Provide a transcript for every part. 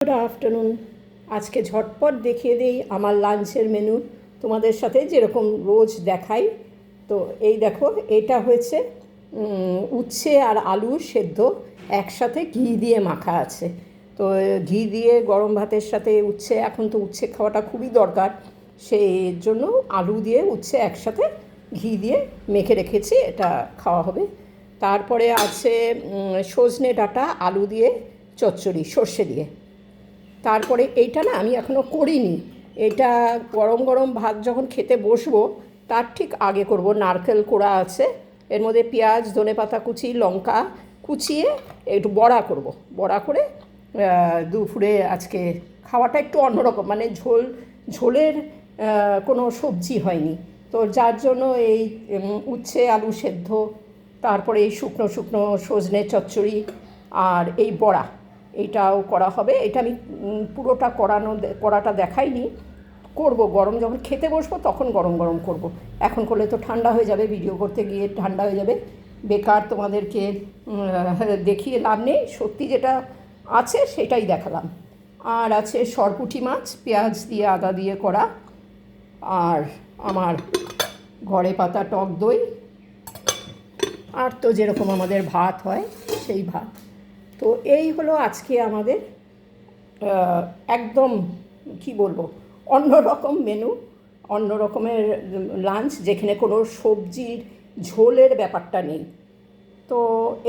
Good afternoon. আজকে ঝটপট দেখিয়ে দিই আমার লাঞ্চের মেনু তোমাদের সাথে, যেরকম রোজ দেখাই। তো এই দেখো, এটা হয়েছে উচ্ছে আর আলু সেদ্ধ একসাথে ঘি দিয়ে মাখা আছে। তো ঘি দিয়ে গরম ভাতের সাথে উচ্ছে, এখন তো উচ্ছে খাওয়াটা খুবই দরকার, সেই জন্য আলু দিয়ে উচ্ছে একসাথে ঘি দিয়ে মেখে রেখেছি, এটা খাওয়া হবে। তারপরে আছে সজনে ডাঁটা আলু দিয়ে চচ্চড়ি সর্ষে দিয়ে। তারপরে এইটা না আমি এখনও করিনি, এটা গরম গরম ভাত যখন খেতে বসবো তার ঠিক আগে করব। নারকেল কোড়া আছে, এর মধ্যে পেঁয়াজ ধনেপাতা কুচি লঙ্কা কুচিয়ে একটু বড়া করব। বড়া করে দুপুরে আজকে খাওয়াটা একটু অন্যরকম, মানে ঝোলের কোনো সবজি হয়নি, তো যার জন্য এই উচ্ছে আলু সেদ্ধ, তারপরে এই শুকনো শুকনো সজনে চচ্চড়ি আর এই বড়া, এটাও করা হবে। এটা আমি পুরোটা করাটা দেখাইনি, করব গরম যখন খেতে বসবো তখন গরম গরম করব। এখন করলে তো ঠান্ডা হয়ে যাবে, ভিডিও করতে গিয়ে ঠান্ডা হয়ে যাবে, বেকার তোমাদেরকে দেখিয়ে লাভ নেই। সত্যি যেটা আছে সেটাই দেখালাম। আর আছে সরপুঁটি মাছ পেঁয়াজ দিয়ে আদা দিয়ে করা, আর আমার ঘরে পাতা টক দই, আর তো যেরকম আমাদের ভাত হয় সেই ভাত। তো এই হলো আজকে আমাদের একদম কি বলবো, অন্যরকম মেনু, অন্য রকমের লাঞ্চ, যেখানে কোনো সবজির ঝোলের ব্যাপারটা নেই। তো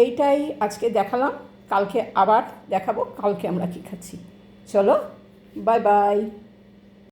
এইটাই আজকে দেখালাম, কালকে আবার দেখাবো কালকে আমরা কী খাচ্ছি। চলো, বাই বাই।